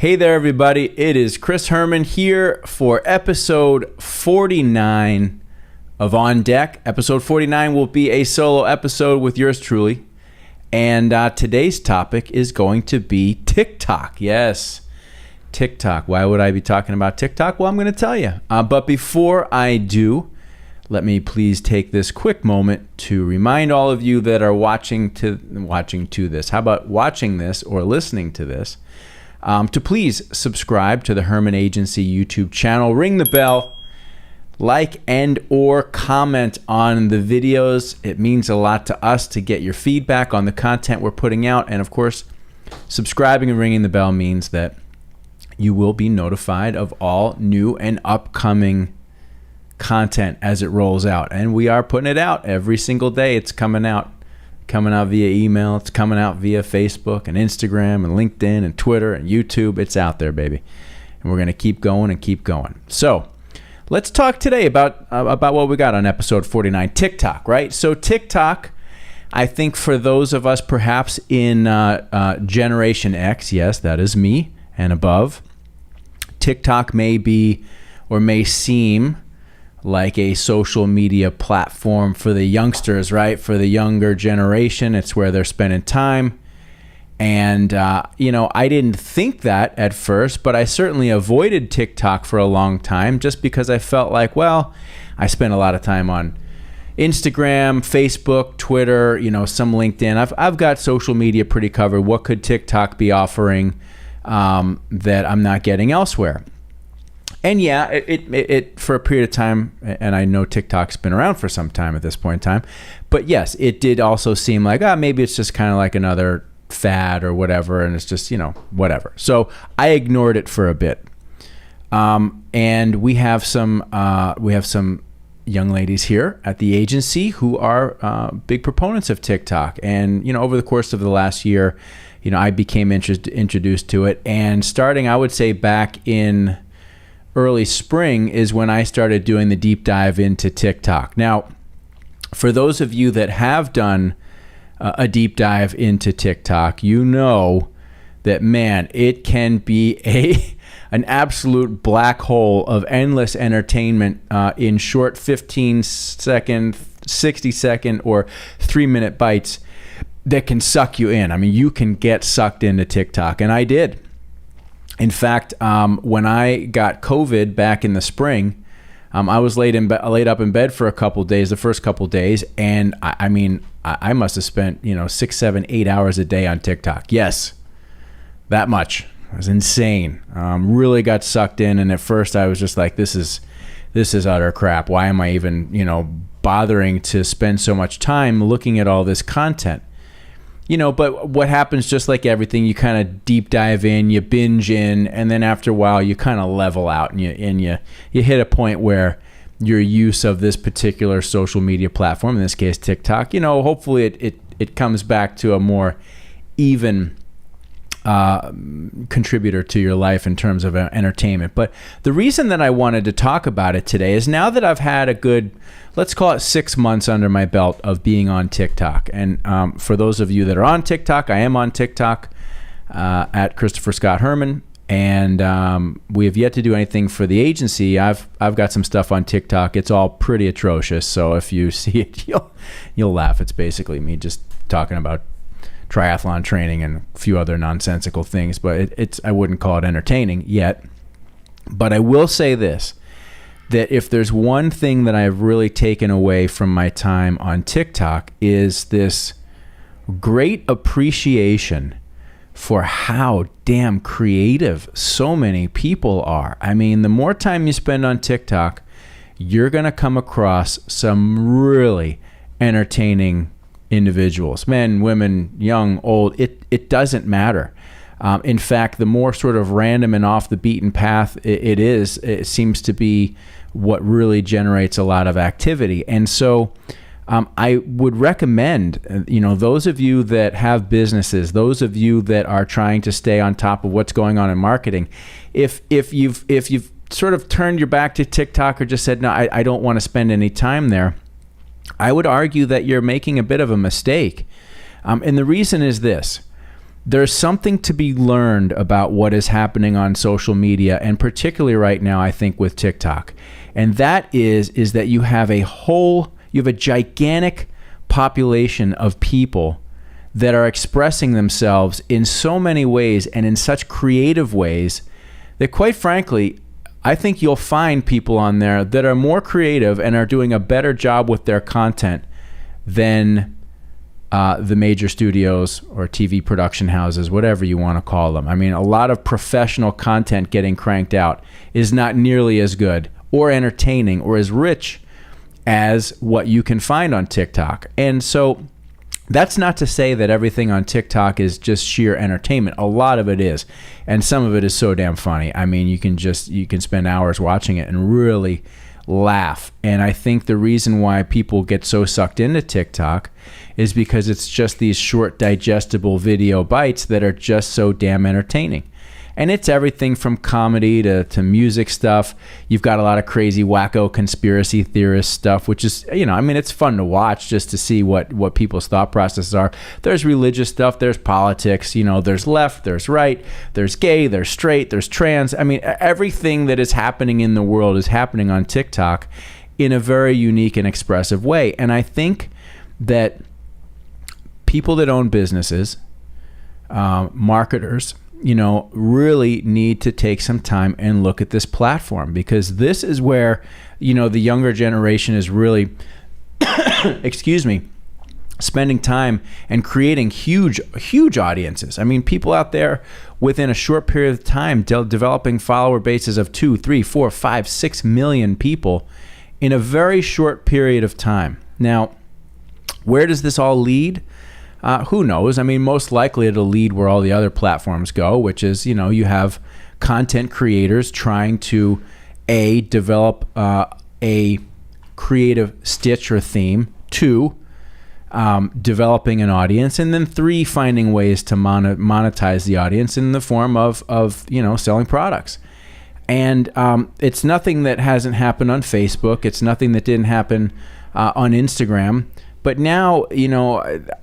Hey there, everybody. It is Chris Herman here for episode 49 of On Deck. Episode 49 will be a solo episode with yours truly. And today's topic is going to be TikTok. Yes, TikTok. Why would I be talking about TikTok? Well, I'm going to tell you. But before I do, let me please take this quick moment to remind all of you that are watching this. How about watching this or listening to this? To please subscribe to the Herman Agency YouTube channel. Ring the bell, like and or comment on the videos. It means a lot to us to get your feedback on the content we're putting out. And of course, subscribing and ringing the bell means that you will be notified of all new and upcoming content as it rolls out. And we are putting it out every single day. It's coming out via email. It's coming out via Facebook and Instagram and LinkedIn and Twitter and YouTube. It's out there, baby. And we're going to keep going and keep going. So let's talk today about what we got on episode 49, TikTok, right? So TikTok, I think for those of us perhaps in Generation X, yes, that is me and above, TikTok may be or may seem like a social media platform for the youngsters, right? For the younger generation, it's where they're spending time. And, I didn't think that at first, but I certainly avoided TikTok for a long time just because I felt like, well, I spent a lot of time on Instagram, Facebook, Twitter, some LinkedIn. I've got social media pretty covered. What could TikTok be offering that I'm not getting elsewhere? And yeah, it for a period of time, and I know TikTok's been around for some time at this point in time, but yes, it did also seem like, maybe it's just kind of like another fad or whatever, and it's just, whatever. So I ignored it for a bit. And we have some young ladies here at the agency who are big proponents of TikTok. And, over the course of the last year, I became introduced to it. And starting, I would say back in early spring is when I started doing the deep dive into TikTok. Now, for those of you that have done a deep dive into TikTok, you know that, man, it can be an absolute black hole of endless entertainment in short 15-second, 60-second, or 3-minute bites that can suck you in. I mean, you can get sucked into TikTok, and I did. In fact, when I got COVID back in the spring, I was laid up in bed for a couple of days, the first couple of days, and I must have spent 6, 7, 8 hours a day on TikTok. Yes, that much. It was insane. Really got sucked in, and at first I was just like, this is utter crap. Why am I even bothering to spend so much time looking at all this content? But what happens, just like everything, you kind of deep dive in, you binge in, and then after a while you kind of level out, and you hit a point where your use of this particular social media platform, in this case TikTok, hopefully it comes back to a more even contributor to your life in terms of entertainment. But the reason that I wanted to talk about it today is now that I've had a good, let's call it 6 months under my belt of being on TikTok. And for those of you that are on TikTok, I am on TikTok at Christopher Scott Herman. And we have yet to do anything for the agency. I've got some stuff on TikTok. It's all pretty atrocious. So if you see it, you'll laugh. It's basically me just talking about triathlon training and a few other nonsensical things. But I wouldn't call it entertaining yet. But I will say this, that if there's one thing that I've really taken away from my time on TikTok is this great appreciation for how damn creative so many people are. I mean, the more time you spend on TikTok, you're going to come across some really entertaining individuals, men, women, young, old. It doesn't matter. In fact, the more sort of random and off the beaten path it seems to be what really generates a lot of activity. And so I would recommend, those of you that have businesses, those of you that are trying to stay on top of what's going on in marketing, if you've sort of turned your back to TikTok or just said, no, I don't want to spend any time there, I would argue that you're making a bit of a mistake. And the reason is this. there's something to be learned about what is happening on social media, and particularly right now, I think, with TikTok. And that is that you have a gigantic population of people that are expressing themselves in so many ways and in such creative ways that, quite frankly, I think you'll find people on there that are more creative and are doing a better job with their content than the major studios or TV production houses, whatever you want to call them. I mean, a lot of professional content getting cranked out is not nearly as good or entertaining or as rich as what you can find on TikTok. And so that's not to say that everything on TikTok is just sheer entertainment. A lot of it is. And some of it is so damn funny. I mean, you can spend hours watching it and really laugh. And I think the reason why people get so sucked into TikTok is because it's just these short, digestible video bites that are just so damn entertaining. And it's everything from comedy to music stuff. You've got a lot of crazy, wacko conspiracy theorist stuff, which is, I mean, it's fun to watch just to see what people's thought processes are. There's religious stuff, there's politics, there's left, there's right, there's gay, there's straight, there's trans. I mean, everything that is happening in the world is happening on TikTok in a very unique and expressive way. And I think that people that own businesses, marketers, really need to take some time and look at this platform, because this is where, the younger generation is really, spending time and creating huge audiences. I mean, people out there within a short period of time developing follower bases of 2, 3, 4, 5, 6 million people in a very short period of time. Now, where does this all lead? Who knows? I mean, most likely it'll lead where all the other platforms go, which is, you have content creators trying to, develop a creative stitch or theme, 2, developing an audience, and then 3, finding ways to monetize the audience in the form of selling products. And it's nothing that hasn't happened on Facebook. It's nothing that didn't happen on Instagram. But now,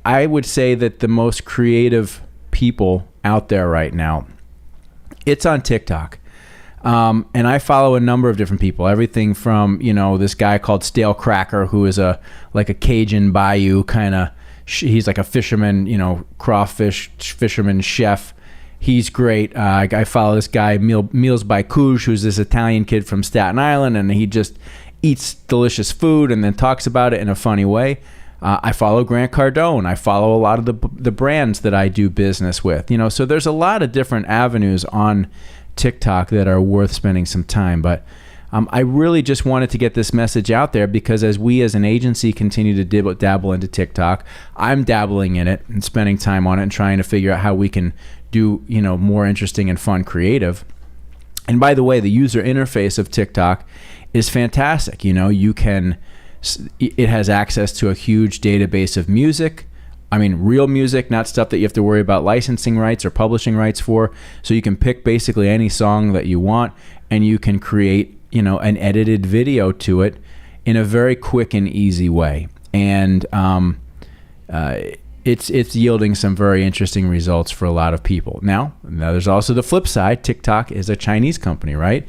I would say that the most creative people out there right now, it's on TikTok. And I follow a number of different people, everything from, this guy called Stale Cracker, who is like a Cajun bayou kind of, he's like a fisherman, crawfish fisherman chef. He's great. I follow this guy, Meals by Couge, who's this Italian kid from Staten Island, and he just eats delicious food and then talks about it in a funny way. I follow Grant Cardone. I follow a lot of the brands that I do business with. So there's a lot of different avenues on TikTok that are worth spending some time. But I really just wanted to get this message out there, because as we as an agency continue to dabble into TikTok, I'm dabbling in it and spending time on it and trying to figure out how we can do more interesting and fun creative. And by the way, the user interface of TikTok is fantastic. It has access to a huge database of music. I mean, real music, not stuff that you have to worry about licensing rights or publishing rights for. So you can pick basically any song that you want, and you can create, an edited video to it in a very quick and easy way. And it's yielding some very interesting results for a lot of people. Now there's also the flip side. TikTok is a Chinese company, right?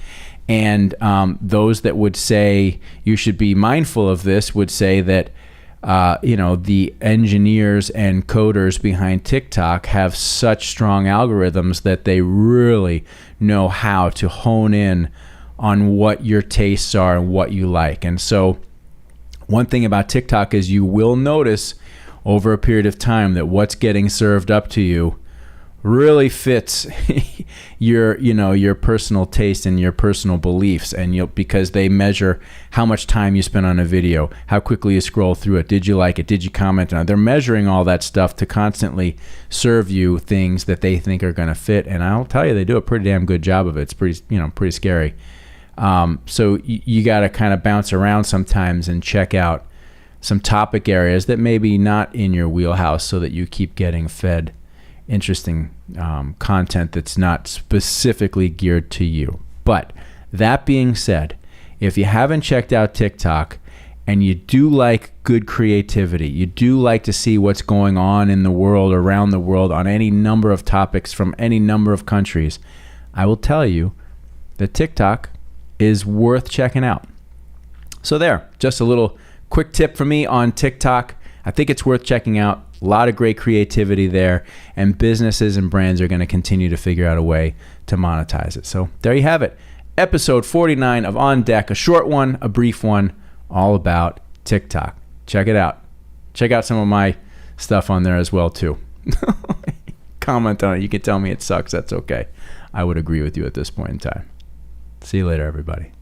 And those that would say you should be mindful of this would say that, the engineers and coders behind TikTok have such strong algorithms that they really know how to hone in on what your tastes are and what you like. And so one thing about TikTok is you will notice over a period of time that what's getting served up to you really fits your personal taste and your personal beliefs, and because they measure how much time you spend on a video, how quickly you scroll through it, did you like it, did you comment on it. They're measuring all that stuff to constantly serve you things that they think are going to fit, and I'll tell you, they do a pretty damn good job of it. It's pretty scary. So you got to kind of bounce around sometimes and check out some topic areas that may be not in your wheelhouse, so that you keep getting fed interesting content that's not specifically geared to you. But that being said, if you haven't checked out TikTok, and you do like good creativity, you do like to see what's going on in the world, around the world, on any number of topics from any number of countries, I will tell you that TikTok is worth checking out. So there, just a little quick tip for me on TikTok. I think it's worth checking out. A lot of great creativity there, and businesses and brands are going to continue to figure out a way to monetize it. So there you have it. Episode 49 of On Deck, a short one, a brief one, all about TikTok. Check it out. Check out some of my stuff on there as well, too. Comment on it. You can tell me it sucks. That's okay. I would agree with you at this point in time. See you later, everybody.